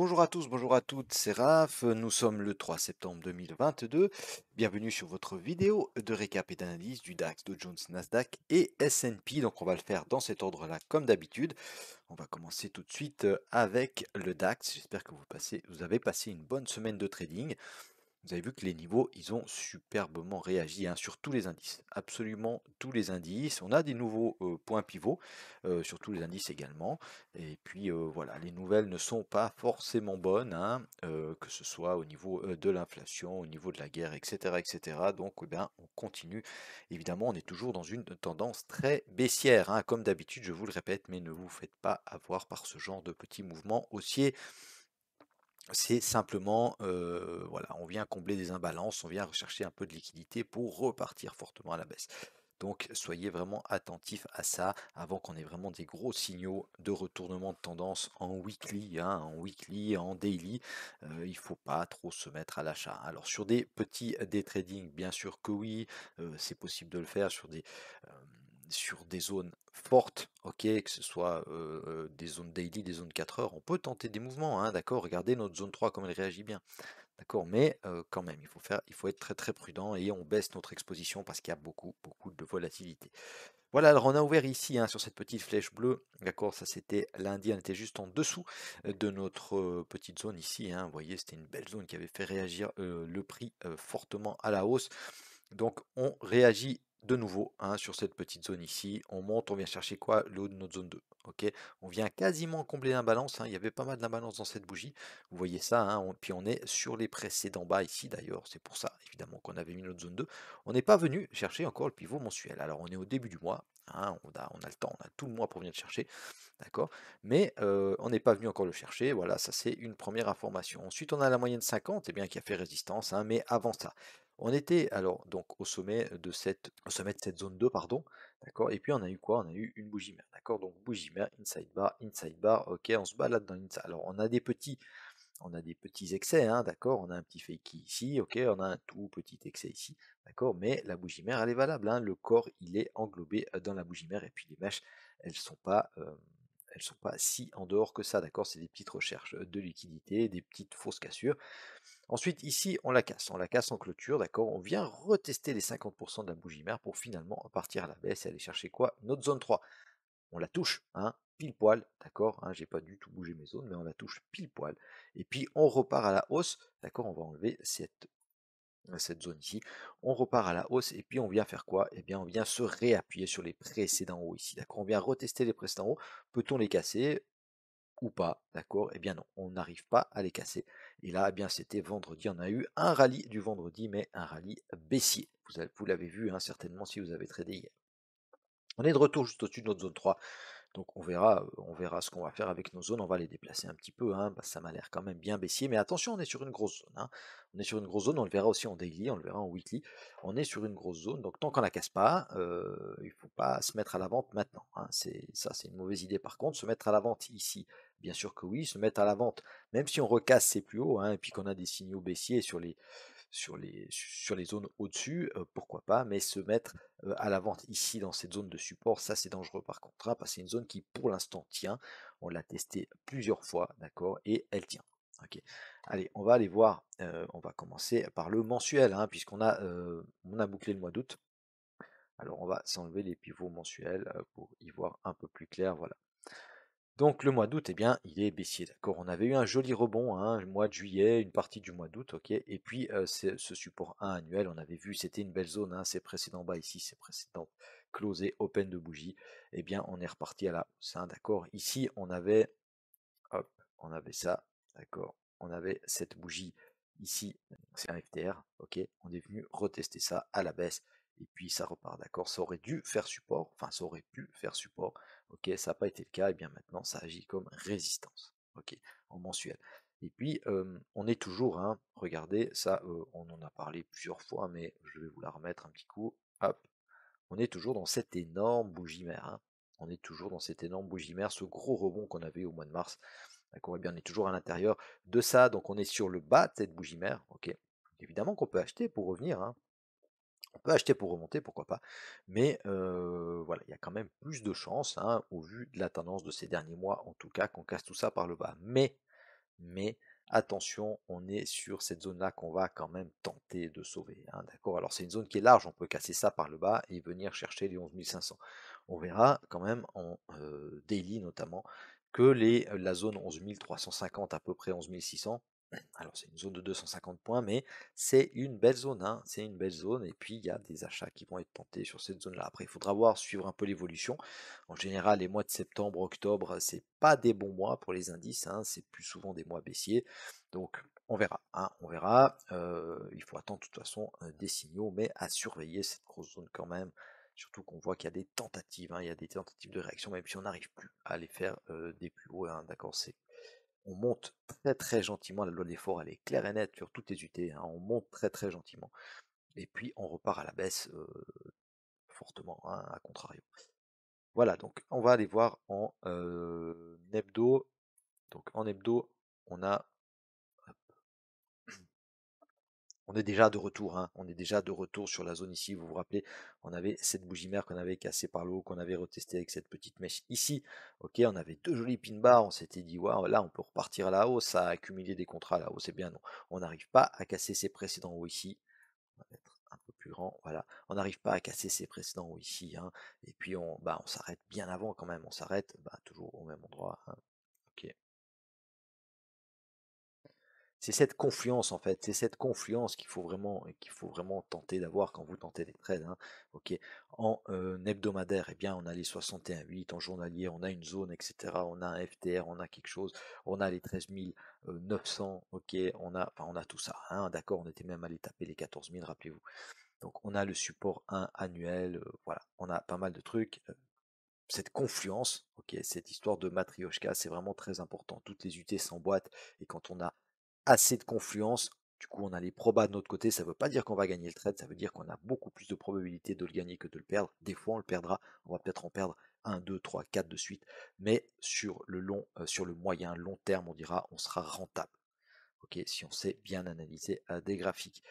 Bonjour à tous, bonjour à toutes, c'est Raph, nous sommes le 3 septembre 2022. Bienvenue sur votre vidéo de récap et d'analyse du DAX, Dow Jones, Nasdaq et S&P. Donc on va le faire dans cet ordre-là comme d'habitude. On va commencer tout de suite avec le DAX. J'espère que vous avez passé une bonne semaine de trading. Vous avez vu que les niveaux, ils ont superbement réagi hein, sur tous les indices, absolument tous les indices. On a des nouveaux points pivots sur tous les indices également. Et puis voilà, les nouvelles ne sont pas forcément bonnes, hein, que ce soit au niveau de l'inflation, au niveau de la guerre, etc. etc. Donc eh bien, on continue. Évidemment, on est toujours dans une tendance très baissière, hein, comme d'habitude, je vous le répète, mais ne vous faites pas avoir par ce genre de petits mouvements haussiers. C'est simplement, voilà, on vient combler des imbalances, on vient rechercher un peu de liquidité pour repartir fortement à la baisse. Donc soyez vraiment attentifs à ça avant qu'on ait vraiment des gros signaux de retournement de tendance en weekly, hein, en weekly, en daily. Il ne faut pas trop se mettre à l'achat. Alors sur des petits day trading, bien sûr que oui, c'est possible de le faire euh, sur des zones fortes, ok, que ce soit des zones daily, des zones 4 heures, on peut tenter des mouvements, hein, d'accord, regardez notre zone 3 comme elle réagit bien, d'accord, mais quand même, il faut être très très prudent et on baisse notre exposition parce qu'il y a beaucoup de volatilité. Voilà, alors on a ouvert ici hein, sur cette petite flèche bleue, d'accord, ça c'était lundi, on était juste en dessous de notre petite zone ici, hein, vous voyez, c'était une belle zone qui avait fait réagir le prix fortement à la hausse. Donc on réagit de nouveau hein, sur cette petite zone ici. On monte, on vient chercher quoi? Le haut de notre zone 2. Ok, on vient quasiment combler l'imbalance. Hein. Il y avait pas mal d'imbalance dans cette bougie. Vous voyez ça. Hein, puis on est sur les précédents bas ici d'ailleurs. C'est pour ça évidemment qu'on avait mis notre zone 2. On n'est pas venu chercher encore le pivot mensuel. Alors on est au début du mois. Hein, on a le temps, on a tout le mois pour venir le chercher. D'accord? Mais on n'est pas venu encore le chercher. Voilà, ça c'est une première information. Ensuite, on a la moyenne 50, eh bien, qui a fait résistance. Hein, mais avant ça, on était alors donc au sommet de cette zone 2, pardon, d'accord, et puis on a eu quoi? On a eu une bougie mère, d'accord, donc bougie mère, inside bar, ok, on se balade dans l'inside. Alors on a des petits excès, hein, d'accord, on a un petit fake ici, ok, on a un tout petit excès ici, d'accord, mais la bougie mère elle est valable, hein, le corps il est englobé dans la bougie mère et puis les mèches elles sont pas elles sont pas si en dehors que ça, d'accord, c'est des petites recherches de liquidité, des petites fausses cassures. Ensuite, ici, on la casse en clôture, d'accord? On vient retester les 50% de la bougie mère pour finalement partir à la baisse et aller chercher quoi? Notre zone 3. On la touche, hein, pile poil, d'accord? Hein, j'ai pas du tout bougé mes zones, mais on la touche pile poil. Et puis on repart à la hausse, d'accord? On va enlever cette zone ici. On repart à la hausse et puis on vient faire quoi? Eh bien, on vient se réappuyer sur les précédents hauts ici, d'accord? On vient retester les précédents hauts. Peut-on les casser? Ou pas, d'accord? Eh bien non, on n'arrive pas à les casser. Et là, eh bien c'était vendredi, on a eu un rallye du vendredi, mais un rallye baissier. Vous l'avez vu hein, certainement si vous avez tradé hier. On est de retour juste au-dessus de notre zone 3, donc on verra ce qu'on va faire avec nos zones, on va les déplacer un petit peu, hein, ça m'a l'air quand même bien baissier, mais attention, on est sur une grosse zone, hein. On est sur une grosse zone, on le verra aussi en daily, on le verra en weekly, on est sur une grosse zone, donc tant qu'on la casse pas, il faut pas se mettre à la vente maintenant, hein. C'est une mauvaise idée par contre, se mettre à la vente ici, bien sûr que oui, se mettre à la vente, même si on recasse ces plus hauts, hein, et puis qu'on a des signaux baissiers sur les zones au-dessus, pourquoi pas, mais se mettre à la vente ici dans cette zone de support, ça c'est dangereux par contre, hein, parce que c'est une zone qui pour l'instant tient, on l'a testé plusieurs fois, d'accord, et elle tient. Ok, allez, on va aller voir, on va commencer par le mensuel, hein, on a bouclé le mois d'août. Alors on va s'enlever les pivots mensuels pour y voir un peu plus clair, voilà. Donc le mois d'août, eh bien, il est baissier, d'accord. On avait eu un joli rebond, hein, le mois de juillet, une partie du mois d'août, ok. Et puis ce support 1 annuel, on avait vu, c'était une belle zone, hein, ces précédents bas ici, ces précédents closés open de bougie. Eh bien, on est reparti à la hausse, hein, d'accord. Ici, hop, on avait ça, d'accord. On avait cette bougie ici, c'est un FTR, ok. On est venu retester ça à la baisse. Et puis ça repart, d'accord. Ça aurait dû faire support, enfin ça aurait pu faire support, ok. Ça n'a pas été le cas, et bien maintenant ça agit comme résistance, ok, en mensuel. Et puis on est toujours, hein, regardez, ça on en a parlé plusieurs fois, mais je vais vous la remettre un petit coup. Hop, on est toujours dans cette énorme bougie mère, hein. On est toujours dans cette énorme bougie mère, ce gros rebond qu'on avait eu au mois de mars. D'accord, et bien on est toujours à l'intérieur de ça, donc on est sur le bas de cette bougie mère, ok. Évidemment qu'on peut acheter pour revenir, hein. On peut acheter pour remonter, pourquoi pas, mais voilà, il y a quand même plus de chances, hein, au vu de la tendance de ces derniers mois, en tout cas, qu'on casse tout ça par le bas. mais attention, on est sur cette zone-là qu'on va quand même tenter de sauver, hein, d'accord? Alors c'est une zone qui est large, on peut casser ça par le bas et venir chercher les 11 500. On verra quand même en daily notamment que la zone 11 350 à peu près 11 600, alors c'est une zone de 250 points, mais c'est une belle zone, hein, c'est une belle zone, et puis il y a des achats qui vont être tentés sur cette zone-là. Après, il faudra voir, suivre un peu l'évolution. En général, les mois de septembre, octobre, c'est pas des bons mois pour les indices, hein, c'est plus souvent des mois baissiers. Donc on verra, hein, on verra. Il faut attendre de toute façon des signaux, mais à surveiller cette grosse zone quand même. Surtout qu'on voit qu'il y a des tentatives, hein, il y a des tentatives de réaction, même si on n'arrive plus à les faire des plus hauts, hein, d'accord, on monte très très gentiment, la loi de l'effort elle est claire et nette sur toutes les UT, hein, on monte très très gentiment, et puis on repart à la baisse fortement, hein, à contrario. Voilà, donc on va aller voir en hebdo. Donc en hebdo, on a on est déjà de retour, hein, on est déjà de retour sur la zone ici. Vous vous rappelez, on avait cette bougie mère qu'on avait cassée par le haut, qu'on avait retesté avec cette petite mèche ici. Ok, on avait deux jolis pin bars, on s'était dit, waouh, là on peut repartir à la hausse, ça a accumulé des contrats à la hausse, c'est bien, non. On n'arrive pas à casser ces précédents hauts ici. On va mettre un peu plus grand, voilà. On n'arrive pas à casser ces précédents hauts ici, hein. Et puis on s'arrête bien avant quand même, on s'arrête toujours au même endroit, hein. Ok. C'est cette confiance en fait, c'est cette confiance qu'il faut vraiment tenter d'avoir quand vous tentez des trades, hein. Ok, en hebdomadaire, eh bien, on a les 61,8, en journalier, on a une zone, etc. On a un FTR, on a quelque chose, on a les 13 900, ok, on a tout ça, hein, d'accord, on était même allé taper les 14 000, rappelez-vous. Donc on a le support 1 annuel, voilà, on a pas mal de trucs. Cette confluence, ok, cette histoire de Matryoshka, c'est vraiment très important. Toutes les UT s'emboîtent, et quand on a assez de confluence, du coup on a les probas de notre côté. Ça ne veut pas dire qu'on va gagner le trade, ça veut dire qu'on a beaucoup plus de probabilité de le gagner que de le perdre. Des fois on le perdra, on va peut-être en perdre 1, 2, 3, 4 de suite, mais sur le sur le moyen long terme, on dira on sera rentable. Ok, si on sait bien analyser des graphiques.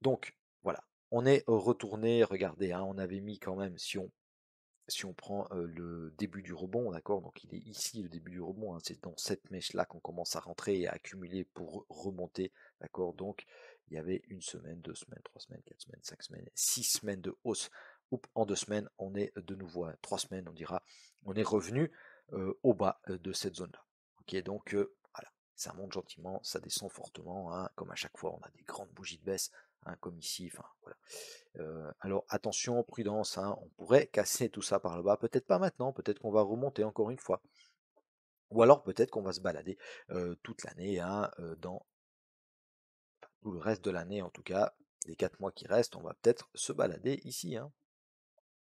Donc voilà, on est retourné, regardez, hein, on avait mis quand même, si on prend le début du rebond, d'accord, donc il est ici le début du rebond, hein, c'est dans cette mèche-là qu'on commence à rentrer et à accumuler pour remonter, d'accord, donc il y avait une semaine, 2 semaines, 3 semaines, 4 semaines, 5 semaines, 6 semaines de hausse. En 2 semaines, on est de nouveau à 3 semaines, on dira, on est revenu au bas de cette zone-là. Ok, donc voilà, ça monte gentiment, ça descend fortement, hein, comme à chaque fois, on a des grandes bougies de baisse, hein, comme ici, enfin voilà. Alors attention, prudence, hein, on pourrait casser tout ça par le bas, peut-être pas maintenant, peut-être qu'on va remonter encore une fois, ou alors peut-être qu'on va se balader toute l'année, hein, dans tout le reste de l'année en tout cas, les 4 mois qui restent, on va peut-être se balader ici, hein,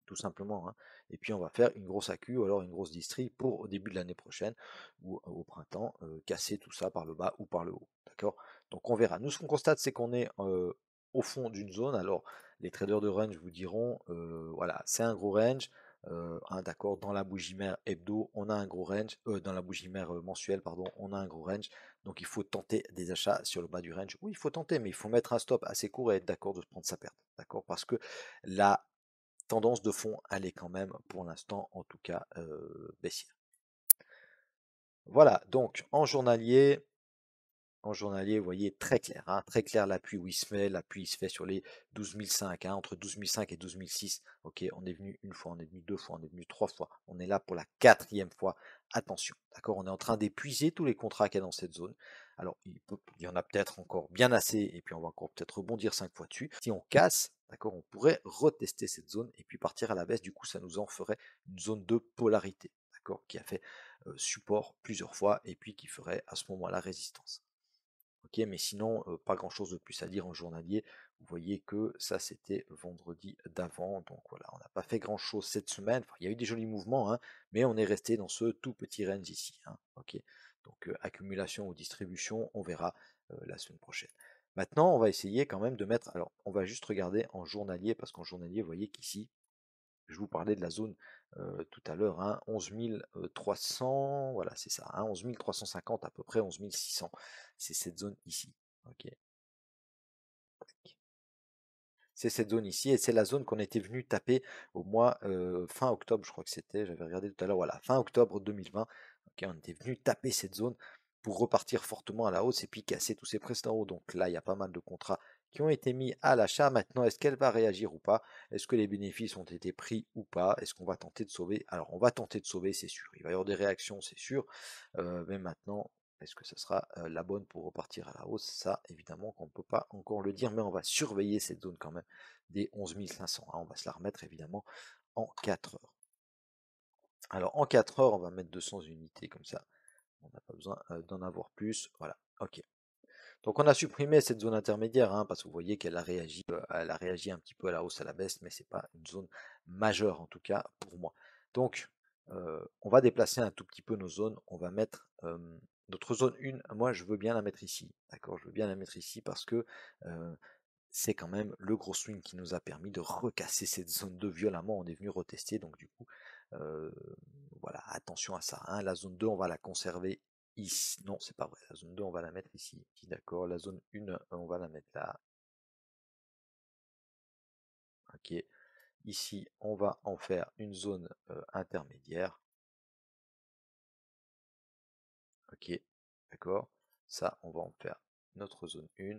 tout simplement, hein. Et puis on va faire une grosse accu ou alors une grosse distrie pour au début de l'année prochaine ou au printemps, casser tout ça par le bas ou par le haut. D'accord? Donc on verra. Nous, ce qu'on constate, c'est qu'on est au fond d'une zone. Alors les traders de range vous diront, voilà, c'est un gros range. Hein, d'accord, dans la bougie mère hebdo, on a un gros range, dans la bougie mère mensuelle, pardon, on a un gros range, donc il faut tenter des achats sur le bas du range. Oui, il faut tenter, mais il faut mettre un stop assez court et être d'accord de se prendre sa perte, d'accord, parce que la tendance de fond, elle est quand même, pour l'instant, en tout cas, baissière. Voilà, donc en journalier, vous voyez très clair l'appui où il se fait, l'appui il se fait sur les 12 005, hein, entre 12 005 et 12 006. Ok, on est venu une fois, on est venu deux fois, on est venu trois fois, on est là pour la quatrième fois. Attention, d'accord, on est en train d'épuiser tous les contrats qu'il y a dans cette zone. Alors, il y en a peut-être encore bien assez, et puis on va encore peut-être rebondir 5 fois dessus. Si on casse, d'accord, on pourrait retester cette zone et puis partir à la baisse. Du coup, ça nous en ferait une zone de polarité, d'accord, qui a fait support plusieurs fois et puis qui ferait à ce moment-là résistance. Ok, mais sinon, pas grand-chose de plus à dire en journalier. Vous voyez que ça, c'était vendredi d'avant. Donc voilà, on n'a pas fait grand-chose cette semaine. Enfin, il y a eu des jolis mouvements, hein, mais on est resté dans ce tout petit range ici, hein. Ok, donc accumulation ou distribution, on verra la semaine prochaine. Maintenant, on va essayer quand même de mettre. Alors, on va juste regarder en journalier, parce qu'en journalier, vous voyez qu'ici, je vous parlais de la zone tout à l'heure, hein, 11 300, voilà, c'est ça, hein, 11 350 à peu près, 11 600. C'est cette zone ici. Ok. C'est cette zone ici, et c'est la zone qu'on était venu taper au mois fin octobre, je crois que c'était, j'avais regardé tout à l'heure, voilà, fin octobre 2020. Ok, on était venu taper cette zone. pour repartir fortement à la hausse et puis casser tous ces précédents hauts. Donc là, il y a pas mal de contrats qui ont été mis à l'achat. Maintenant, est-ce qu'elle va réagir ou pas? Est-ce que les bénéfices ont été pris ou pas? Est-ce qu'on va tenter de sauver? Alors, on va tenter de sauver, c'est sûr. Il va y avoir des réactions, c'est sûr. Mais maintenant, est-ce que ça sera la bonne pour repartir à la hausse? Ça, évidemment, qu'on ne peut pas encore le dire, mais on va surveiller cette zone quand même des 11 500. Hein. On va se la remettre évidemment en 4 heures. Alors, en 4 heures, on va mettre 200 unités comme ça. On n'a pas besoin d'en avoir plus. Voilà, ok. Donc on a supprimé cette zone intermédiaire, hein, parce que vous voyez elle a réagi un petit peu à la hausse, à la baisse, mais c'est pas une zone majeure en tout cas pour moi. Donc on va déplacer un tout petit peu nos zones. On va mettre notre zone 1, moi je veux bien la mettre ici. D'accord, je veux bien la mettre ici parce que c'est quand même le gros swing qui nous a permis de recasser cette zone 2 violemment. On est venu retester, donc du coup, euh, voilà, attention à ça. Hein. La zone 2, on va la conserver ici. Non, c'est pas vrai. La zone 2, on va la mettre ici. D'accord. La zone 1, on va la mettre là. Ok. Ici, on va en faire une zone intermédiaire. Ok. D'accord. Ça, on va en faire notre zone 1.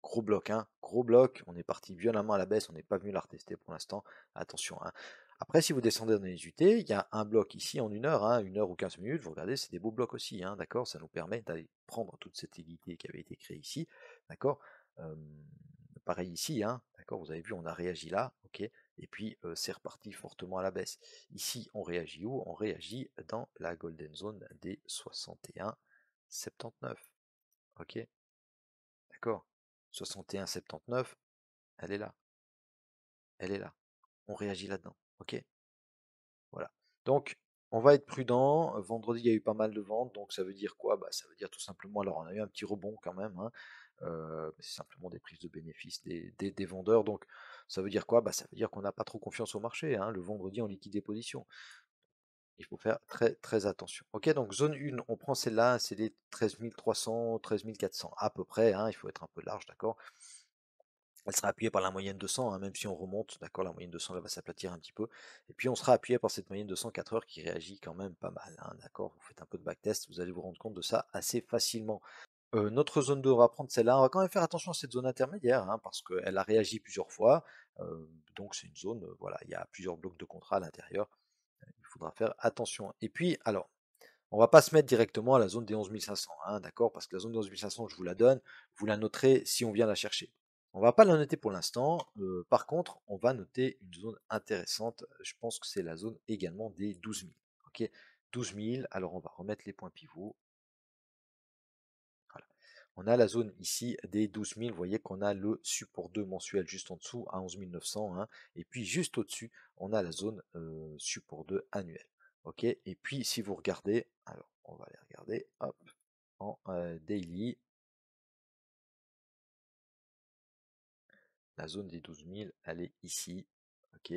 Gros bloc, hein, gros bloc, on est parti violemment à la baisse, on n'est pas venu la retester pour l'instant, attention. Hein. Après, si vous descendez dans les UT, il y a un bloc ici en 1 heure, hein, 1 heure ou 15 minutes, vous regardez, c'est des beaux blocs aussi, hein, d'accord, ça nous permet d'aller prendre toute cette égalité qui avait été créée ici, d'accord. Pareil ici, hein, d'accord, vous avez vu, on a réagi là, ok, et puis c'est reparti fortement à la baisse. Ici, on réagit où? On réagit dans la golden zone des 61,79, ok. D'accord. 61,79, elle est là. Elle est là. On réagit là-dedans. Ok. Voilà. Donc, on va être prudent. Vendredi, il y a eu pas mal de ventes. Donc, ça veut dire quoi? Bah, ça veut dire tout simplement. Alors, on a eu un petit rebond quand même. Hein, c'est simplement des prises de bénéfices des vendeurs. Donc, ça veut dire quoi? Bah, ça veut dire qu'on n'a pas trop confiance au marché. Hein. Le vendredi, on liquide des positions. Il faut faire très très attention. Ok, donc zone 1, on prend celle-là, c'est les 13 300, 13 400 à peu près. Hein, il faut être un peu large, d'accord? Elle sera appuyée par la moyenne 200, hein, même si on remonte, d'accord, la moyenne 200 elle va s'aplatir un petit peu. Et puis on sera appuyé par cette moyenne 200 4 heures qui réagit quand même pas mal, hein, d'accord. Vous faites un peu de backtest, vous allez vous rendre compte de ça assez facilement. Notre zone 2, on va prendre celle-là. On va quand même faire attention à cette zone intermédiaire, hein, parce qu'elle a réagi plusieurs fois. Donc c'est une zone, voilà, il y a plusieurs blocs de contrat à l'intérieur. Il faudra faire attention. Et puis, alors, on va pas se mettre directement à la zone des 11 500, hein, d'accord, parce que la zone des 11 500, je vous la donne, vous la noterez si on vient la chercher. On va pas la noter pour l'instant. Par contre, on va noter une zone intéressante. Je pense que c'est la zone également des 12 000. Ok, 12 000. Alors on va remettre les points pivots. Voilà. On a la zone ici des 12 000. Vous voyez qu'on a le support 2 mensuel juste en dessous à 11 900. Hein, et puis juste au-dessus, on a la zone support 2 annuel. Ok. Et puis si vous regardez, alors on va aller regarder. Hop, en daily. La zone des 12 000, elle est ici. Ok.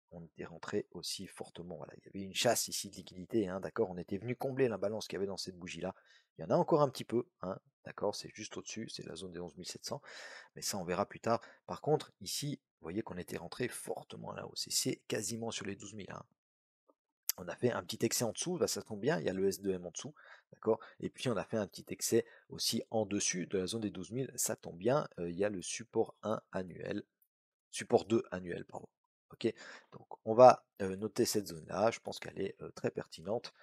On était rentré aussi fortement. Voilà, il y avait une chasse ici de liquidité. Hein, d'accord. On était venu combler l'imbalance qu'il y avait dans cette bougie là. Il y en a encore un petit peu. Hein, d'accord. C'est juste au-dessus. C'est la zone des 11 700. Mais ça, on verra plus tard. Par contre, ici, vous voyez qu'on était rentré fortement là-haut. C'est quasiment sur les 12 000. Hein. On a fait un petit excès en dessous, bah ça tombe bien, il y a le S2M en dessous, d'accord. Et puis on a fait un petit excès aussi en dessus de la zone des 12 000, ça tombe bien, il y a le support 1 annuel, support 2 annuel, pardon. Ok, donc on va noter cette zone-là, je pense qu'elle est très pertinente,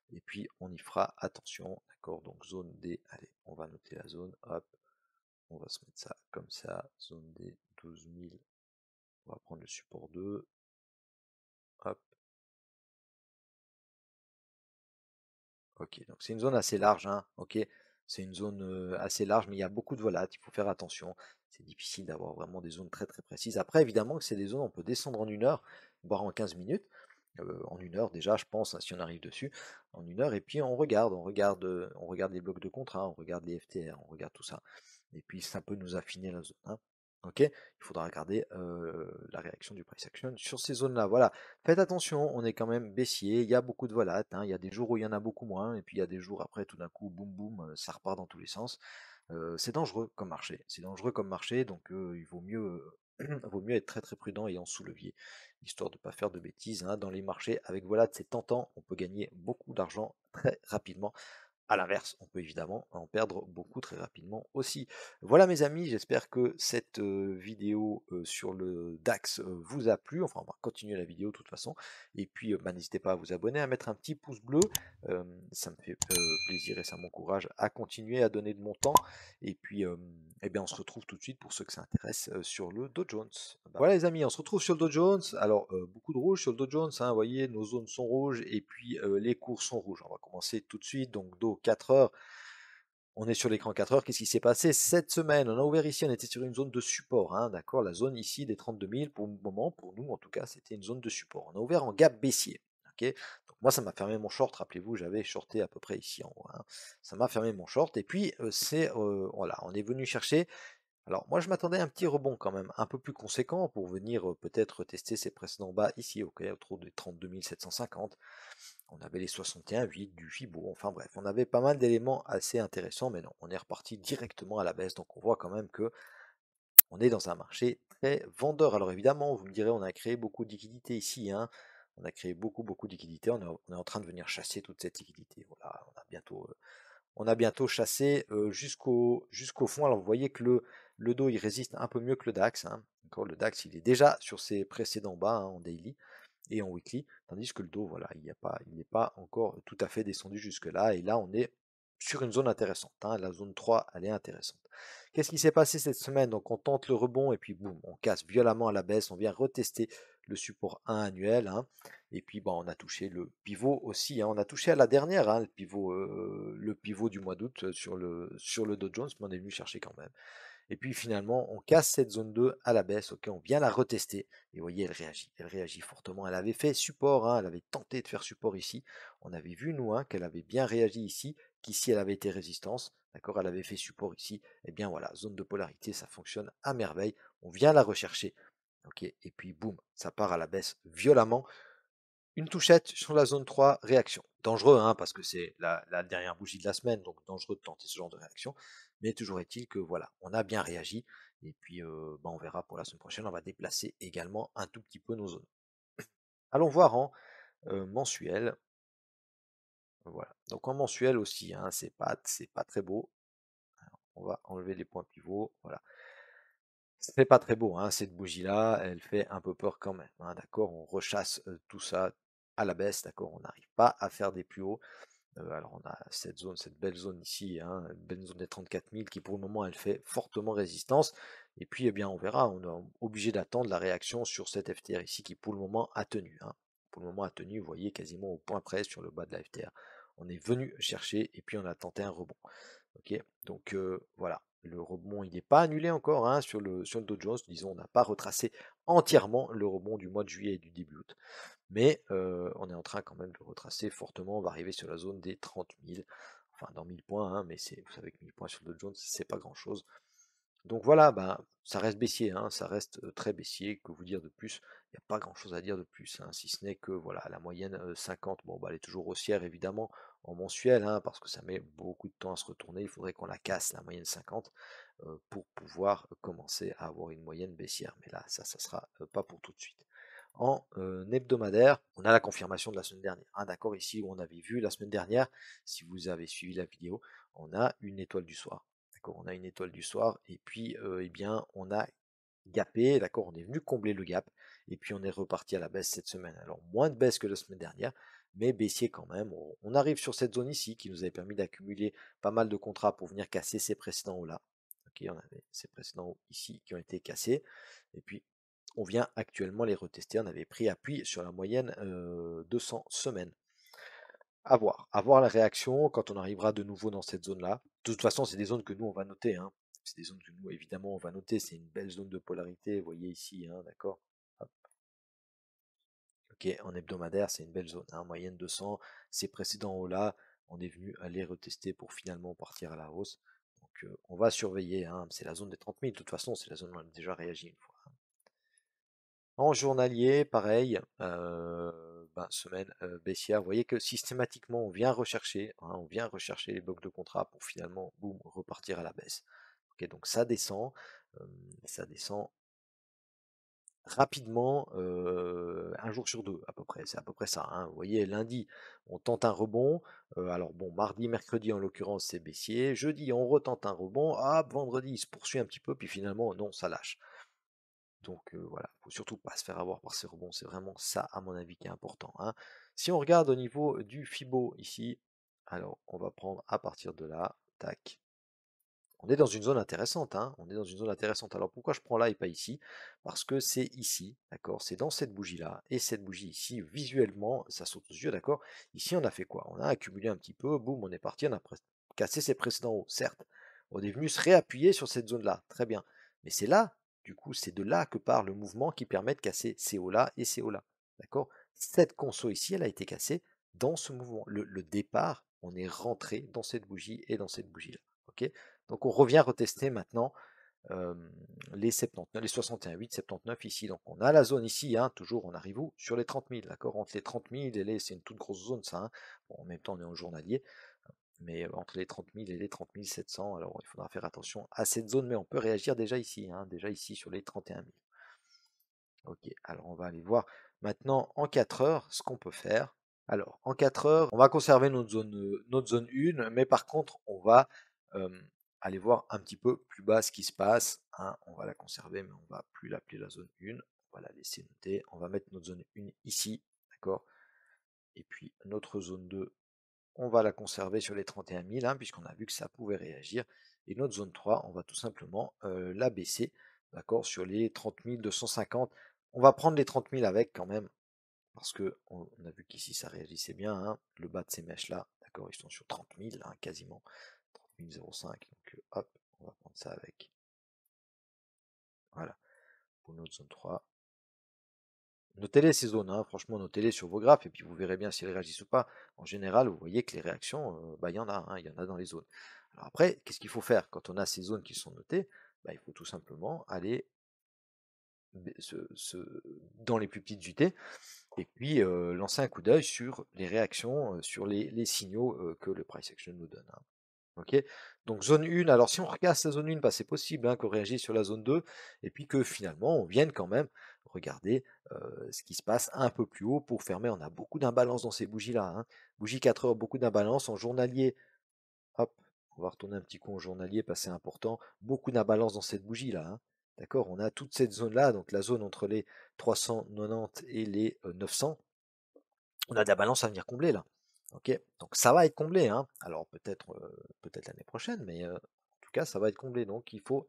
et puis on y fera attention, d'accord. Donc zone D, allez, on va noter la zone, hop, on va se mettre ça comme ça, zone D 12 000, on va prendre le support 2, hop. Ok, donc c'est une zone assez large, hein, ok, c'est une zone assez large, mais il y a beaucoup de volats, il faut faire attention. C'est difficile d'avoir vraiment des zones très très précises. Après, évidemment que c'est des zones, on peut descendre en 1 heure, voire en 15 minutes. En 1 heure déjà, je pense, hein, si on arrive dessus, en 1 heure, et puis on regarde les blocs de contrat, on regarde les FTR, on regarde tout ça. Et puis ça peut nous affiner la zone. Hein. Ok, il faudra regarder la réaction du price action sur ces zones-là. Voilà, faites attention, on est quand même baissier, il y a beaucoup de volatilité, hein, il y a des jours où il y en a beaucoup moins, et puis il y a des jours après, tout d'un coup, boum boum, ça repart dans tous les sens. C'est dangereux comme marché, donc il vaut mieux vaut mieux être très très prudent et en sous-levier, histoire de ne pas faire de bêtises, hein. Dans les marchés, avec voilà, c'est tentant, on peut gagner beaucoup d'argent très rapidement. À l'inverse, on peut évidemment en perdre beaucoup très rapidement aussi. Voilà mes amis, j'espère que cette vidéo sur le DAX vous a plu. Enfin, on va continuer la vidéo de toute façon. Et puis, bah, n'hésitez pas à vous abonner, à mettre un petit pouce bleu. Ça me fait plaisir et ça m'encourage à continuer à donner de mon temps. Et puis, eh bien, on se retrouve tout de suite pour ceux que ça intéresse sur le Dow Jones. Voilà les amis, on se retrouve sur le Dow Jones. Alors, beaucoup de rouge sur le Dow Jones, hein, vous voyez, nos zones sont rouges et puis les cours sont rouges. On va commencer tout de suite. Donc, Dow 4 heures. On est sur l'écran 4 heures. Qu'est-ce qui s'est passé cette semaine? On a ouvert ici, on était sur une zone de support, hein, d'accord? La zone ici des 32 000, pour le moment, pour nous en tout cas, c'était une zone de support. On a ouvert en gap baissier, ok? Donc moi, ça m'a fermé mon short. Rappelez-vous, j'avais shorté à peu près ici en haut, hein. Ça m'a fermé mon short. Et puis, voilà, on est venu chercher. Alors moi je m'attendais à un petit rebond quand même, un peu plus conséquent pour venir peut-être tester ses précédents bas ici, ok, autour des 32 750. On avait les 61,8 du Fibo, enfin bref, on avait pas mal d'éléments assez intéressants, mais non, on est reparti directement à la baisse, donc on voit quand même que on est dans un marché très vendeur. Alors évidemment, vous me direz, on a créé beaucoup de liquidités ici, hein. On a créé beaucoup de liquidités, on est en train de venir chasser toute cette liquidité. Voilà, on a bientôt chassé jusqu'au fond. Alors vous voyez que le dos il résiste un peu mieux que le DAX, hein. D'accord, le DAX il est déjà sur ses précédents bas, hein, en daily et en weekly, tandis que le dos, voilà, il n'est pas encore tout à fait descendu jusque-là, et là on est sur une zone intéressante, hein. La zone 3 elle est intéressante. Qu'est-ce qui s'est passé cette semaine? Donc on tente le rebond et puis boum, on casse violemment à la baisse, on vient retester le support 1 annuel, hein. Et puis bon, on a touché le pivot aussi, hein. On a touché à la dernière, hein, le pivot du mois d'août sur le Dow Jones, mais on est venu chercher quand même. Et puis finalement, on casse cette zone 2 à la baisse, ok, on vient la retester, et vous voyez, elle réagit fortement. Elle avait fait support, hein, elle avait tenté de faire support ici. On avait vu, nous, hein, qu'elle avait bien réagi ici, qu'ici elle avait été résistance, d'accord, elle avait fait support ici. Et bien voilà, zone de polarité, ça fonctionne à merveille. On vient la rechercher, ok, et puis boum, ça part à la baisse violemment. Une touchette sur la zone 3, réaction. Dangereux, hein, parce que c'est la dernière bougie de la semaine, donc dangereux de tenter ce genre de réaction. Mais toujours est-il que voilà, on a bien réagi. Et puis, bah, on verra pour la semaine prochaine, on va déplacer également un tout petit peu nos zones. Allons voir en mensuel. Voilà. Donc en mensuel aussi, hein, c'est pas très beau. Alors, on va enlever les points pivots. Voilà. C'est pas très beau, hein, cette bougie-là, elle fait un peu peur quand même, hein, d'accord? On rechasse tout ça à la baisse, d'accord? On n'arrive pas à faire des plus hauts. Alors on a cette zone, cette belle zone ici, hein, une belle zone des 34 000 qui pour le moment elle fait fortement résistance. Et puis eh bien on verra, on est obligé d'attendre la réaction sur cette FTR ici qui pour le moment a tenu, hein. Pour le moment a tenu, vous voyez quasiment au point près sur le bas de la FTR. On est venu chercher et puis on a tenté un rebond. Ok, donc voilà, le rebond il n'est pas annulé encore, hein, sur le Dow Jones, disons on n'a pas retracé entièrement le rebond du mois de juillet et du début août. Mais on est en train quand même de retracer fortement, on va arriver sur la zone des 30 000, enfin dans 1000 points, hein, mais vous savez que 1000 points sur le Dow Jones, c'est pas grand-chose. Donc voilà, ben, ça reste baissier, hein, ça reste très baissier, que vous dire de plus? Il n'y a pas grand-chose à dire de plus, hein, si ce n'est que voilà, la moyenne 50, bon, bah, elle est toujours haussière évidemment en mensuel, hein, parce que ça met beaucoup de temps à se retourner, il faudrait qu'on la casse, la moyenne 50, pour pouvoir commencer à avoir une moyenne baissière. Mais là, ça sera pas pour tout de suite. En hebdomadaire, on a la confirmation de la semaine dernière, hein, d'accord, ici où on avait vu la semaine dernière, si vous avez suivi la vidéo, on a une étoile du soir. D'accord, on a une étoile du soir, et puis eh bien, on a gapé, d'accord, on est venu combler le gap, et puis on est reparti à la baisse cette semaine. Alors moins de baisse que la semaine dernière, mais baissier quand même. On arrive sur cette zone ici qui nous avait permis d'accumuler pas mal de contrats pour venir casser ces précédents hauts là. Ok, on avait ces précédents hauts ici qui ont été cassés, et puis on vient actuellement les retester. On avait pris appui sur la moyenne 200 semaines. À voir la réaction quand on arrivera de nouveau dans cette zone-là. De toute façon, c'est des zones que nous, on va noter, hein. C'est des zones que nous, évidemment, on va noter. C'est une belle zone de polarité, vous voyez ici, hein, d'accord. Hop. Ok, en hebdomadaire, c'est une belle zone, hein, moyenne 200. Ces précédents hauts-là, on est venu aller retester pour finalement partir à la hausse. Donc, on va surveiller, hein. C'est la zone des 30 000. De toute façon, c'est la zone où on a déjà réagi une fois. En journalier, pareil, ben, semaine baissière. Vous voyez que systématiquement, on vient rechercher, hein, les blocs de contrat pour finalement, boum, repartir à la baisse. Ok, donc ça descend rapidement, un jour sur deux à peu près, c'est à peu près ça, hein. Vous voyez, lundi, on tente un rebond, alors bon, mardi, mercredi en l'occurrence, c'est baissier, jeudi, on retente un rebond, hop, vendredi, il se poursuit un petit peu, puis finalement, non, ça lâche. Donc voilà, faut surtout pas se faire avoir par ces rebonds, c'est vraiment ça, à mon avis, qui est important, hein. Si on regarde au niveau du Fibo ici, alors on va prendre à partir de là, tac. On est dans une zone intéressante, hein, on est dans une zone intéressante. Alors pourquoi je prends là et pas ici? Parce que c'est ici, d'accord? C'est dans cette bougie-là, et cette bougie ici, visuellement, ça saute aux yeux, d'accord? Ici, on a fait quoi? On a accumulé un petit peu, boum, on est parti, on a cassé ses précédents hauts, certes. On est venu se réappuyer sur cette zone-là, très bien. Mais c'est là, du coup, c'est de là que part le mouvement qui permet de casser ces hauts-là et ces hauts-là, d'accord? Cette conso ici, elle a été cassée dans ce mouvement. Le départ, on est rentré dans cette bougie et dans cette bougie-là, ok? Donc on revient retester maintenant les 79, les 61,8, 79 ici. Donc on a la zone ici, hein, toujours on arrive où? Sur les 30 000, d'accord? Entre les 30 000 et les, c'est une toute grosse zone ça, hein. Bon, en même temps on est en journalier, mais entre les 30 000 et les 30 700, alors il faudra faire attention à cette zone, mais on peut réagir déjà ici, hein, déjà ici sur les 31 000. Ok, alors on va aller voir maintenant en 4 heures ce qu'on peut faire. Alors en 4 heures, on va conserver notre zone 1, mais par contre on va euh, aller voir un petit peu plus bas ce qui se passe, hein. On va la conserver, mais on va plus l'appeler la zone 1. On va la laisser noter. On va mettre notre zone 1 ici, d'accord? Et puis notre zone 2, on va la conserver sur les 31 000, hein, puisqu'on a vu que ça pouvait réagir. Et notre zone 3, on va tout simplement la baisser, d'accord, sur les 30 250. On va prendre les 30 000 avec quand même, parce que on a vu qu'ici ça réagissait bien, hein, le bas de ces mèches là, d'accord, ils sont sur 30 000, hein, quasiment 30 005, donc hop, on va prendre ça avec, voilà, pour notre zone 3. Notez-les ces zones, hein, franchement notez-les sur vos graphes, et puis vous verrez bien si elles réagissent ou pas. En général, vous voyez que les réactions, bah, il y en a, hein, il y en a dans les zones. Alors après, qu'est-ce qu'il faut faire quand on a ces zones qui sont notées? Bah, il faut tout simplement aller dans les plus petites UT, et puis lancer un coup d'œil sur les réactions, sur les signaux que le price action nous donne, hein. Ok, donc zone 1, alors si on recasse la zone 1, bah, c'est possible, hein, qu'on réagisse sur la zone 2, et puis que finalement on vienne quand même regarder ce qui se passe un peu plus haut pour fermer. On a beaucoup d'imbalance dans ces bougies-là, hein. Bougie 4 heures, beaucoup d'imbalance. En journalier, hop, on va retourner un petit coup en journalier, parce que c'est important. Beaucoup d'imbalance dans cette bougie-là, hein. D'accord, on a toute cette zone-là, donc la zone entre les 390 et les 900. On a de la balance à venir combler là. Ok, donc ça va être comblé, hein. Alors peut-être l'année prochaine, mais en tout cas ça va être comblé. Donc il faut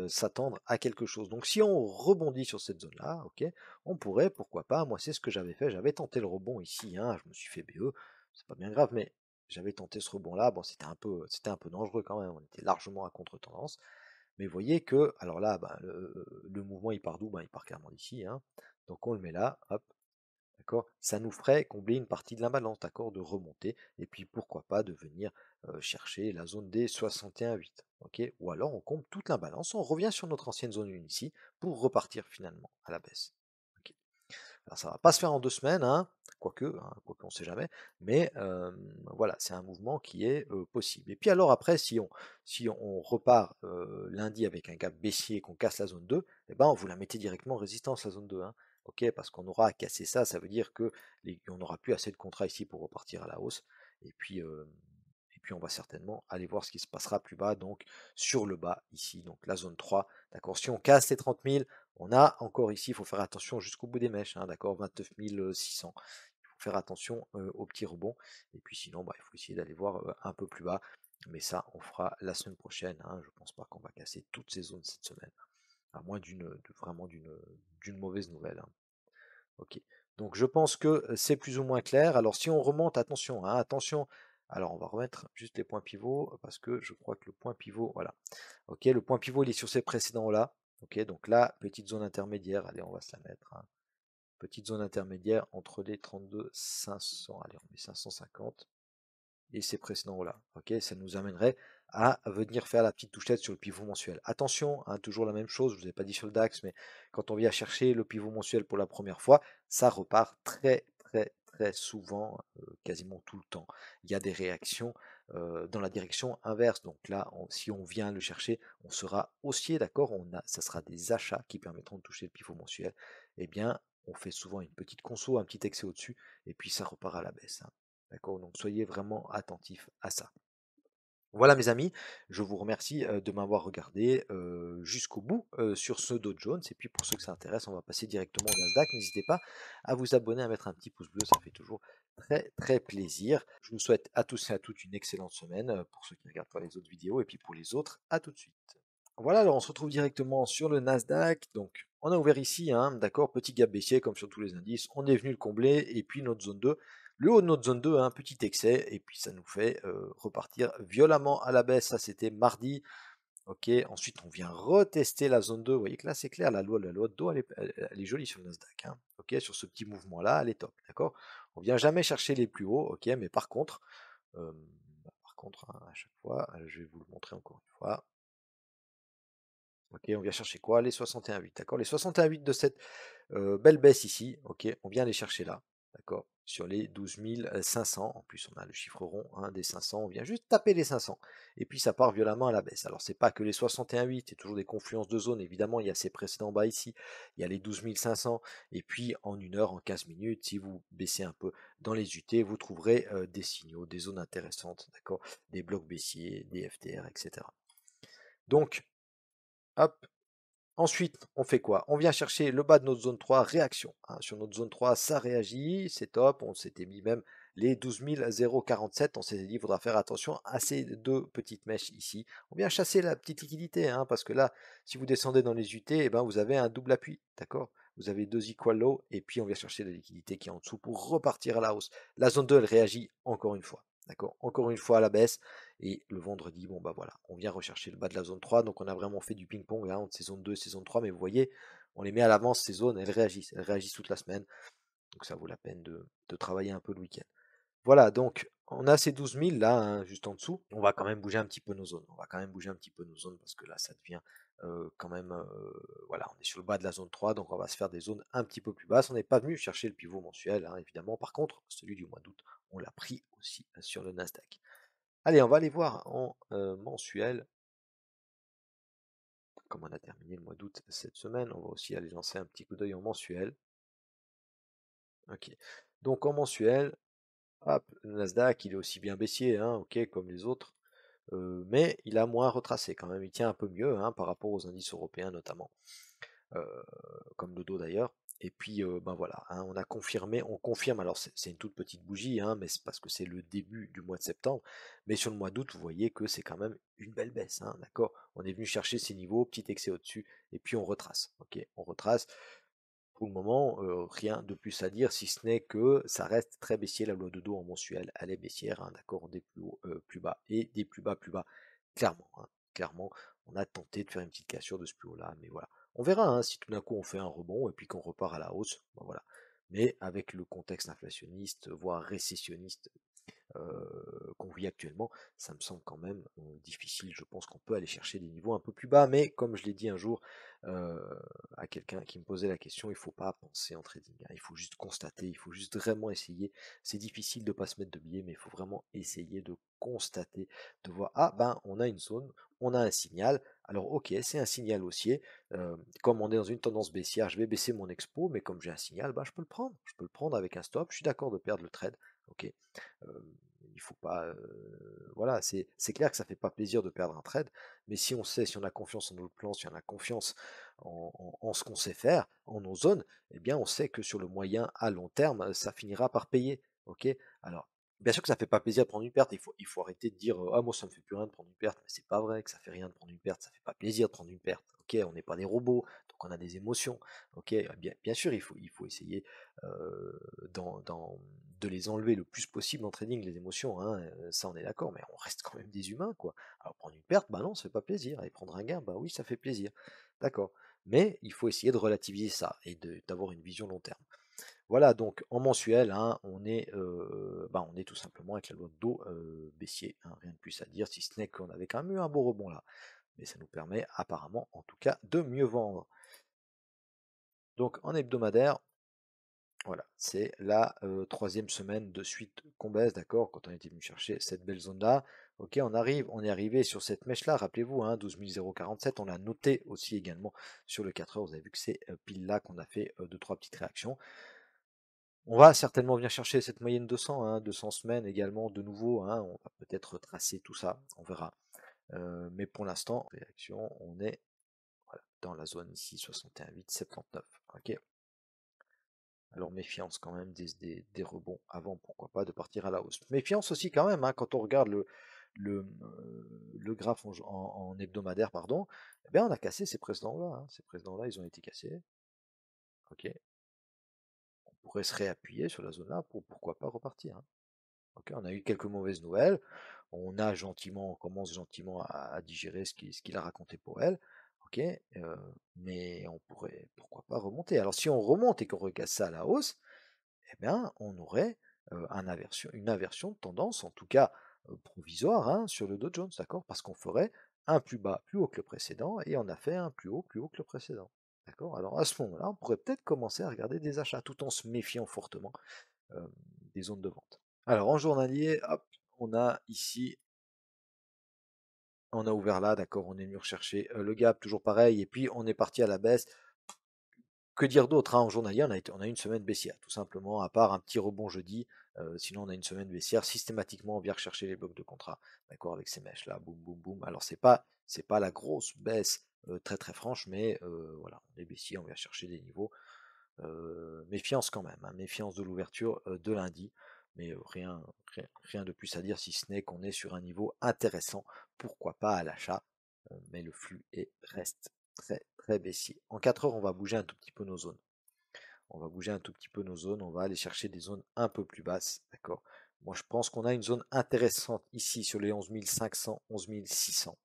s'attendre à quelque chose. Donc si on rebondit sur cette zone-là, ok, on pourrait, pourquoi pas. Moi c'est ce que j'avais fait. J'avais tenté le rebond ici, hein. Je me suis fait BE, c'est pas bien grave, mais j'avais tenté ce rebond-là. Bon, c'était un peu dangereux quand même. On était largement à contre-tendance. Mais vous voyez que, alors là, bah, le mouvement il part d'où? Bah, il part clairement d'ici, hein. Donc on le met là, hop. D'accord? Ça nous ferait combler une partie de l'imbalance, d'accord? De remonter, et puis pourquoi pas de venir chercher la zone des 61,8. Ok? Ou alors on comble toute l'imbalance, on revient sur notre ancienne zone 1 ici pour repartir finalement à la baisse. Ok. Alors ça va pas se faire en 2 semaines, hein, quoique on sait jamais, mais voilà, c'est un mouvement qui est possible. Et puis alors après, si on repart lundi avec un gap baissier, qu'on casse la zone 2, eh ben vous la mettez directement en résistance la zone 2, hein. Ok, parce qu'on aura à casser ça, ça veut dire que on n'aura plus assez de contrats ici pour repartir à la hausse. Et puis on va certainement aller voir ce qui se passera plus bas, donc sur le bas ici, donc la zone 3. D'accord, si on casse les 30 000, on a encore ici, il faut faire attention jusqu'au bout des mèches, hein, d'accord, 29 600. Il faut faire attention aux petits rebonds. Et puis sinon, bah, il faut essayer d'aller voir un peu plus bas. Mais ça, on fera la semaine prochaine, hein. Je pense pas qu'on va casser toutes ces zones cette semaine, à moins vraiment d'une mauvaise nouvelle, hein. Ok. Donc je pense que c'est plus ou moins clair. Alors si on remonte, attention, hein, attention. Alors on va remettre juste les points pivots, parce que je crois que le point pivot, voilà. Ok, le point pivot il est sur ces précédents là. Ok, donc là, petite zone intermédiaire, allez, on va se la mettre, hein. Petite zone intermédiaire entre les 32 500, allez, on met 550 et ces précédents là. Ok, ça nous amènerait à venir faire la petite touchette sur le pivot mensuel. Attention, hein, toujours la même chose, je ne vous ai pas dit sur le DAX, mais quand on vient chercher le pivot mensuel pour la première fois, ça repart très très très souvent, quasiment tout le temps. Il y a des réactions dans la direction inverse. Donc là, si on vient le chercher, on sera haussier, d'accord? Ça sera des achats qui permettront de toucher le pivot mensuel. Eh bien, on fait souvent une petite conso, un petit excès au-dessus, et puis ça repart à la baisse, hein. D'accord? Donc soyez vraiment attentifs à ça. Voilà mes amis, je vous remercie de m'avoir regardé jusqu'au bout sur ce Dow Jones. Et puis pour ceux que ça intéresse, on va passer directement au Nasdaq. N'hésitez pas à vous abonner, à mettre un petit pouce bleu, ça fait toujours très très plaisir. Je vous souhaite à tous et à toutes une excellente semaine pour ceux qui ne regardent pas les autres vidéos. Et puis pour les autres, à tout de suite. Voilà, alors on se retrouve directement sur le Nasdaq. Donc on a ouvert ici, hein, d'accord, petit gap baissier comme sur tous les indices. On est venu le combler et puis notre zone 2. Le haut de notre zone 2, un petit excès, et puis ça nous fait repartir violemment à la baisse. Ça, c'était mardi. Ok, ensuite on vient retester la zone 2. Vous voyez que là, c'est clair, la loi de dos, elle est jolie sur le Nasdaq, hein. Ok, sur ce petit mouvement-là, elle est top. D'accord. On vient jamais chercher les plus hauts. Ok, mais euh, hein, à chaque fois, je vais vous le montrer encore une fois. Ok, on vient chercher quoi? Les 61,8. D'accord. Les 61,8 de cette belle baisse ici. Ok, on vient les chercher là. D'accord. Sur les 12 500. En plus, on a le chiffre rond, hein, des 500. On vient juste taper les 500. Et puis, ça part violemment à la baisse. Alors, c'est pas que les 61,8. Il y a toujours des confluences de zones. Évidemment, il y a ces précédents bas ici. Il y a les 12 500. Et puis, en 1 heure, en 15 minutes, si vous baissez un peu dans les UT, vous trouverez des signaux, des zones intéressantes. D'accord. Des blocs baissiers, des FTR, etc. Donc, hop. Ensuite, on fait quoi? On vient chercher le bas de notre zone 3, réaction, hein. Sur notre zone 3, ça réagit, c'est top. On s'était mis même les 12 047. On s'était dit, il faudra faire attention à ces deux petites mèches ici. On vient chasser la petite liquidité, hein, parce que là, si vous descendez dans les UT, eh ben, vous avez un double appui, d'accord? Vous avez deux equal low, et puis on vient chercher la liquidité qui est en dessous pour repartir à la hausse. La zone 2, elle réagit encore une fois, d'accord? Encore une fois à la baisse. Et le vendredi, bon bah voilà, on vient rechercher le bas de la zone 3, donc on a vraiment fait du ping-pong là, entre ces zones 2 et ces zones 3, mais vous voyez, on les met à l'avance, ces zones, elles réagissent toute la semaine, donc ça vaut la peine de travailler un peu le week-end. Voilà, donc on a ces 12 000 là, hein, juste en dessous, on va quand même bouger un petit peu nos zones, on va quand même bouger un petit peu nos zones, parce que là ça devient quand même, voilà, on est sur le bas de la zone 3, donc on va se faire des zones un petit peu plus basses. On n'est pas venu chercher le pivot mensuel, hein, évidemment. Par contre, celui du mois d'août, on l'a pris aussi sur le Nasdaq. Allez, on va aller voir en mensuel, comme on a terminé le mois d'août cette semaine. On va aussi aller lancer un petit coup d'œil en mensuel. Ok. Donc en mensuel, hop, le Nasdaq, il est aussi bien baissier, hein, ok, comme les autres, mais il a moins retracé quand même. Il tient un peu mieux, hein, par rapport aux indices européens notamment. Comme le dos d'ailleurs. Et puis ben voilà, hein, on a confirmé, on confirme, alors c'est une toute petite bougie, hein, mais c'est parce que c'est le début du mois de septembre, mais sur le mois d'août, vous voyez que c'est quand même une belle baisse, hein, d'accord? On est venu chercher ces niveaux, petit excès au-dessus, et puis on retrace, ok? On retrace. Pour le moment, rien de plus à dire, si ce n'est que ça reste très baissier, la loi de dos en mensuel, elle est baissière, hein, d'accord, des plus hauts, plus bas, et des plus bas, clairement, hein, clairement, on a tenté de faire une petite cassure de ce plus haut-là, mais voilà. On verra, hein, si tout d'un coup on fait un rebond, et puis qu'on repart à la hausse, ben voilà. Mais avec le contexte inflationniste, voire récessionniste qu'on vit actuellement, ça me semble quand même difficile. Je pense qu'on peut aller chercher des niveaux un peu plus bas, mais comme je l'ai dit un jour euh, à quelqu'un qui me posait la question, il faut pas penser en trading, hein. Il faut juste constater, il faut juste vraiment essayer. C'est difficile de pas se mettre de biais, mais il faut vraiment essayer de constater, de voir, ah ben on a une zone, on a un signal. Alors ok, c'est un signal haussier. Comme on est dans une tendance baissière, je vais baisser mon expo, mais comme j'ai un signal, ben, je peux le prendre. Je peux le prendre avec un stop. Je suis d'accord de perdre le trade. Ok, il faut pas, voilà, c'est clair que ça fait pas plaisir de perdre un trade, mais si on sait, si on a confiance en notre plan, si on a confiance en ce qu'on sait faire, en nos zones, eh bien on sait que sur le moyen à long terme, ça finira par payer. Ok. Alors, bien sûr que ça fait pas plaisir de prendre une perte, il faut arrêter de dire ah moi ça me fait plus rien de prendre une perte, mais c'est pas vrai que ça fait rien de prendre une perte, ça fait pas plaisir de prendre une perte. Ok, on n'est pas des robots, donc on a des émotions. Ok, bien sûr il faut essayer de les enlever le plus possible en trading, les émotions, hein, ça on est d'accord, mais on reste quand même des humains, quoi. Alors prendre une perte, bah non, ça fait pas plaisir, et prendre un gain, bah oui, ça fait plaisir, d'accord. Mais il faut essayer de relativiser ça et d'avoir une vision long terme. Voilà, donc en mensuel, hein, on est tout simplement avec la loi de dos baissier, hein, rien de plus à dire, si ce n'est qu'on avait quand même eu un beau rebond là. Mais ça nous permet apparemment, en tout cas, de mieux vendre. Donc en hebdomadaire, Voilà, c'est la troisième semaine de suite qu'on baisse, d'accord, quand on était venu chercher cette belle zone-là. Ok, on est arrivé sur cette mèche-là, rappelez-vous, hein, 12 047, on l'a noté aussi également sur le 4 heures, vous avez vu que c'est pile là qu'on a fait 2-3 petites réactions. On va certainement venir chercher cette moyenne 200, hein, 200 semaines également de nouveau, hein, on va peut-être tracer tout ça, on verra. Mais pour l'instant, réaction, on est voilà, dans la zone ici, 61,879, ok. Alors méfiance quand même des rebonds avant, pourquoi pas, de partir à la hausse. Méfiance aussi quand même, hein, quand on regarde le graphe en hebdomadaire, pardon, eh bien on a cassé ces précédents-là, hein. Ces précédents-là, ils ont été cassés. Ok, on pourrait se réappuyer sur la zone là pour pourquoi pas repartir, hein. Ok, on a eu quelques mauvaises nouvelles, on commence gentiment à digérer ce qu'il a raconté pour elle. Ok, mais on pourrait pourquoi pas remonter. Alors si on remonte et qu'on recasse ça à la hausse, eh bien, on aurait une inversion de tendance, en tout cas provisoire, hein, sur le Dow Jones, d'accord? Parce qu'on ferait un plus bas plus haut que le précédent, et on a fait un plus haut que le précédent. D'accord? Alors à ce moment-là, on pourrait peut-être commencer à regarder des achats, tout en se méfiant fortement euh, des zones de vente. Alors en journalier, hop, on a ici, on a ouvert là, d'accord, on est venu rechercher le gap, toujours pareil, et puis on est parti à la baisse. Que dire d'autre, hein, en journalier, on a une semaine baissière, tout simplement, à part un petit rebond jeudi, sinon on a une semaine baissière, systématiquement on vient rechercher les blocs de contrat, d'accord, avec ces mèches là, boum boum boum. Alors c'est pas la grosse baisse très très franche, mais voilà, on est baissier, on vient chercher des niveaux. Méfiance quand même, hein, méfiance de l'ouverture de lundi, mais rien de plus à dire si ce n'est qu'on est sur un niveau intéressant, pourquoi pas à l'achat, mais le flux reste très très baissier. En 4 heures, on va bouger un tout petit peu nos zones. On va bouger un tout petit peu nos zones, on va aller chercher des zones un peu plus basses, d'accord. Moi je pense qu'on a une zone intéressante ici sur les 11 500, 11 600.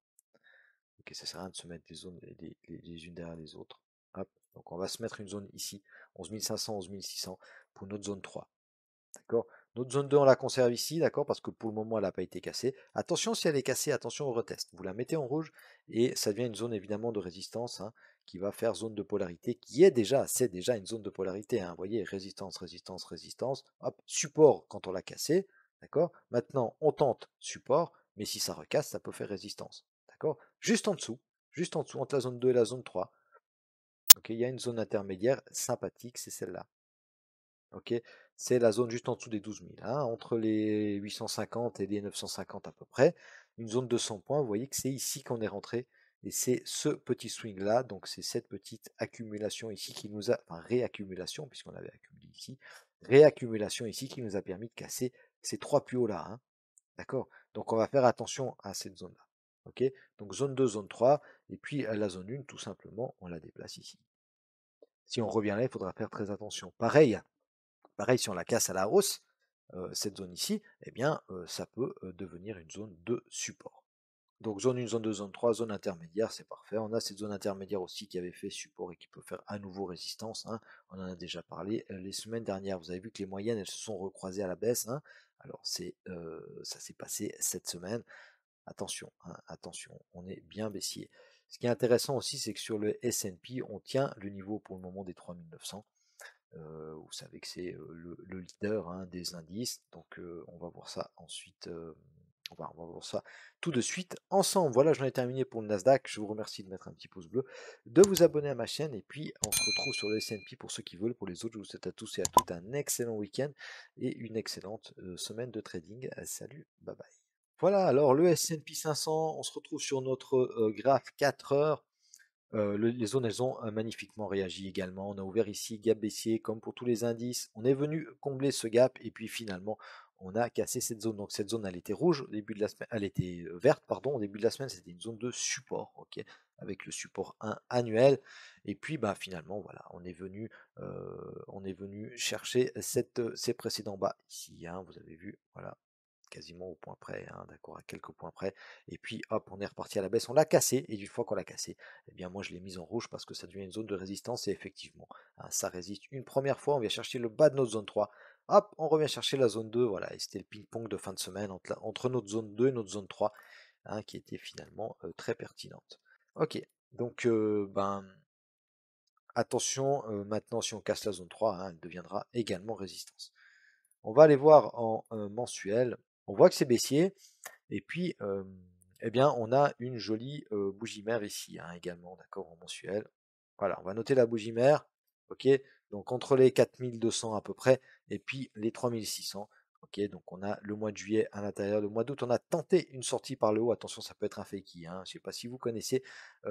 Ok, ça sert à rien de se mettre des zones les unes derrière les autres. Hop. Donc on va se mettre une zone ici, 11 500, 11 600 pour notre zone 3. D'accord. Notre zone 2, on la conserve ici, d'accord, parce que pour le moment, elle n'a pas été cassée. Attention, si elle est cassée, attention au retest. Vous la mettez en rouge et ça devient une zone évidemment de résistance, hein, qui va faire zone de polarité, qui est déjà, c'est déjà une zone de polarité, hein. Vous voyez, résistance, résistance, résistance. Hop, support quand on l'a cassé, d'accord. Maintenant, on tente support, mais si ça recasse, ça peut faire résistance, d'accord. Juste en dessous, entre la zone 2 et la zone 3. Ok, il y a une zone intermédiaire sympathique, c'est celle-là. Ok, c'est la zone juste en dessous des 12 000, hein, entre les 850 et les 950 à peu près. Une zone de 100 points, vous voyez que c'est ici qu'on est rentré. Et c'est ce petit swing là, donc c'est cette petite accumulation ici qui nous a, enfin réaccumulation, puisqu'on avait accumulé ici, réaccumulation ici qui nous a permis de casser ces trois plus hauts là, hein, d'accord. Donc on va faire attention à cette zone là. Ok, donc zone 2, zone 3, et puis la zone 1, tout simplement, on la déplace ici. Si on revient là, il faudra faire très attention. Pareil, si on la casse à la hausse, cette zone ici, eh bien, ça peut devenir une zone de support. Donc zone 1, zone 2, zone 3, zone intermédiaire, c'est parfait. On a cette zone intermédiaire aussi qui avait fait support et qui peut faire à nouveau résistance, hein. On en a déjà parlé les semaines dernières. Vous avez vu que les moyennes, elles se sont recroisées à la baisse, hein. Alors ça s'est passé cette semaine. Attention, hein, attention, on est bien baissier. Ce qui est intéressant aussi, c'est que sur le S&P, on tient le niveau pour le moment des 3900. Vous savez que c'est le leader, hein, des indices, donc on va voir ça ensuite, on va voir ça tout de suite ensemble. Voilà, j'en ai terminé pour le Nasdaq. Je vous remercie de mettre un petit pouce bleu, de vous abonner à ma chaîne, et puis on se retrouve sur le S&P pour ceux qui veulent. Pour les autres, je vous souhaite à tous et à toutes un excellent week-end et une excellente semaine de trading. Salut, bye bye. Voilà, alors le S&P 500, on se retrouve sur notre graphe 4 heures. Les zones, elles ont magnifiquement réagi également. On a ouvert ici gap baissier comme pour tous les indices. On est venu combler ce gap et puis finalement on a cassé cette zone. Donc cette zone, elle était rouge au début de la semaine, elle était verte, pardon, au début de la semaine. C'était une zone de support, ok, avec le support 1 annuel. Et puis bah finalement voilà, on est venu chercher ces précédents bas ici, hein, vous avez vu, voilà, quasiment au point près, hein, d'accord, à quelques points près. Et puis hop, on est reparti à la baisse, on l'a cassé, et une fois qu'on l'a cassé, eh bien moi je l'ai mise en rouge parce que ça devient une zone de résistance, et effectivement, hein, ça résiste une première fois, on vient chercher le bas de notre zone 3, hop, on revient chercher la zone 2, voilà, et c'était le ping-pong de fin de semaine entre notre zone 2 et notre zone 3, hein, qui était finalement très pertinente. Ok, donc attention, maintenant si on casse la zone 3, hein, elle deviendra également résistance. On va aller voir en mensuel, on voit que c'est baissier, et puis eh bien on a une jolie bougie mère ici, hein, également, d'accord, en mensuel. Voilà, on va noter la bougie mère, ok, donc entre les 4200 à peu près, et puis les 3600. Ok, donc on a le mois de juillet à l'intérieur, le mois d'août, on a tenté une sortie par le haut, attention, ça peut être un fakie, hein. Je ne sais pas si vous connaissez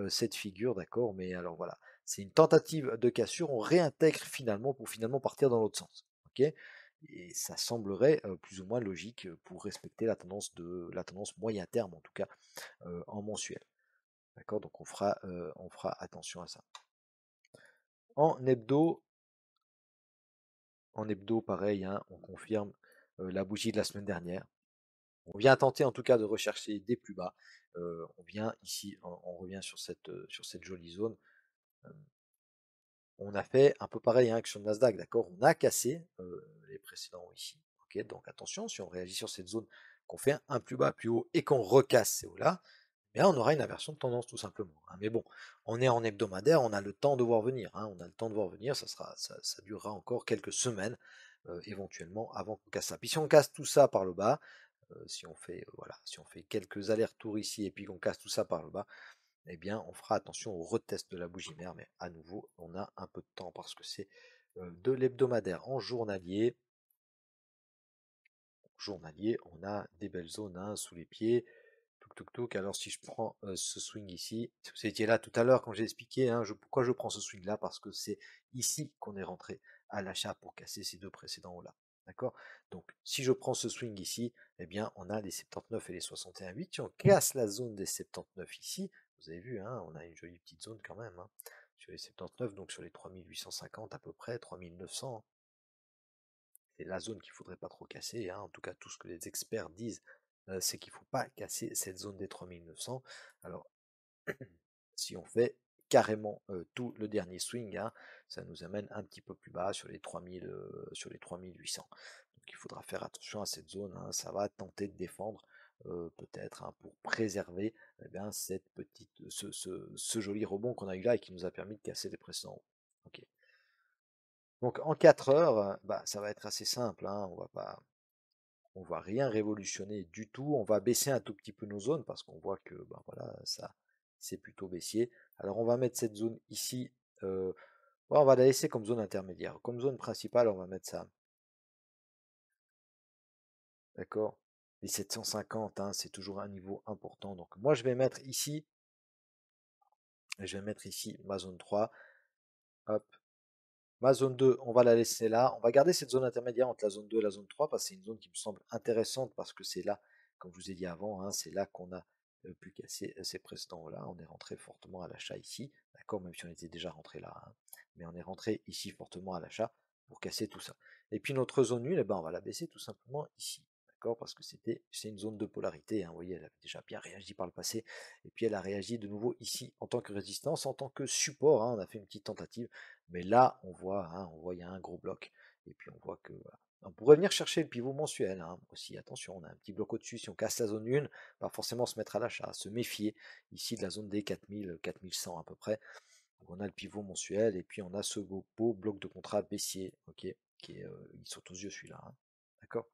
cette figure, d'accord, mais alors voilà, c'est une tentative de cassure, on réintègre finalement pour finalement partir dans l'autre sens, ok, et ça semblerait plus ou moins logique pour respecter la tendance moyen terme, en tout cas en mensuel, d'accord, donc on fera attention à ça. En hebdo, pareil, hein, on confirme la bougie de la semaine dernière. On vient tenter en tout cas de rechercher des plus bas. On vient ici, on revient sur cette jolie zone. Euh, on a fait un peu pareil, hein, que sur le Nasdaq, d'accord. On a cassé les précédents ici. Ok, donc attention, si on réagit sur cette zone, qu'on fait un plus bas, plus haut et qu'on recasse ces hauts-là, eh bien, on aura une inversion de tendance tout simplement, hein. Mais bon, on est en hebdomadaire, on a le temps de voir venir, hein, on a le temps de voir venir, ça durera encore quelques semaines éventuellement avant qu'on casse ça. Puis si on casse tout ça par le bas, si on fait voilà, si on fait quelques allers-retours ici et puis qu'on casse tout ça par le bas, eh bien on fera attention au retest de la bougie mère, mais à nouveau on a un peu de temps parce que c'est de l'hebdomadaire en journalier. On a des belles zones, hein, sous les pieds. Alors si je prends ce swing ici, si vous étiez là tout à l'heure quand j'ai expliqué, hein, pourquoi je prends ce swing là, parce que c'est ici qu'on est rentré à l'achat pour casser ces deux précédents hauts là. D'accord. Donc si je prends ce swing ici, eh bien on a les 79 et les 61,8. Si on casse la zone des 79 ici, vous avez vu, hein, on a une jolie petite zone quand même, hein, sur les 79, donc sur les 3850 à peu près, 3900. C'est la zone qu'il ne faudrait pas trop casser, hein. En tout cas, tout ce que les experts disent, c'est qu'il ne faut pas casser cette zone des 3900. Alors, si on fait carrément tout le dernier swing, hein, ça nous amène un petit peu plus bas sur les 3000, sur les 3800. Donc il faudra faire attention à cette zone, hein. Ça va tenter de défendre peut-être, hein, pour préserver eh bien, ce joli rebond qu'on a eu là et qui nous a permis de casser les précédents. Ok. Donc en 4 heures, bah, ça va être assez simple, hein, on va rien révolutionner du tout, on va baisser un tout petit peu nos zones parce qu'on voit que bah, voilà, ça c'est plutôt baissier. Alors on va mettre cette zone ici, ouais, on va la laisser comme zone intermédiaire. Comme zone principale, on va mettre ça, d'accord? Les 750, hein, c'est toujours un niveau important. Donc moi je vais mettre ici, ma zone 3, hop. Ma zone 2, on va la laisser là. On va garder cette zone intermédiaire entre la zone 2 et la zone 3 parce que c'est une zone qui me semble intéressante parce que c'est là, comme je vous ai dit avant, hein, c'est là qu'on a pu casser ces précédents-là. On est rentré fortement à l'achat ici, d'accord, même si on était déjà rentré là, hein. Mais on est rentré ici fortement à l'achat pour casser tout ça. Et puis notre zone nulle, eh ben, on va la baisser tout simplement ici. D'accord, parce que c'est une zone de polarité, hein. Vous voyez, elle avait déjà bien réagi par le passé, et puis elle a réagi de nouveau ici en tant que résistance, en tant que support, hein. On a fait une petite tentative, mais là, on voit, il y a un gros bloc. Et puis on voit que voilà. On pourrait venir chercher le pivot mensuel, hein, aussi. Attention, on a un petit bloc au-dessus. Si on casse la zone 1, va forcément se mettre à l'achat, se méfier ici de la zone des 4000, 4100 à peu près. Donc on a le pivot mensuel et puis on a ce beau bloc de contrat baissier, ok, qui est, il saute aux yeux celui-là, hein. D'accord.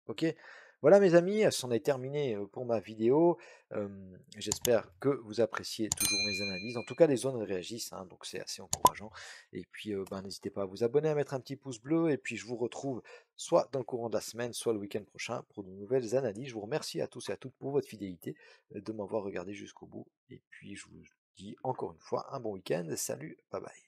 Ok. Voilà mes amis, c'en est terminé pour ma vidéo. J'espère que vous appréciez toujours mes analyses. En tout cas, les zones réagissent, hein, donc c'est assez encourageant. Et puis, ben, n'hésitez pas à vous abonner, à mettre un petit pouce bleu. Et puis, je vous retrouve soit dans le courant de la semaine, soit le week-end prochain pour de nouvelles analyses. Je vous remercie à tous et à toutes pour votre fidélité, de m'avoir regardé jusqu'au bout. Et puis, je vous dis encore une fois un bon week-end. Salut, bye bye.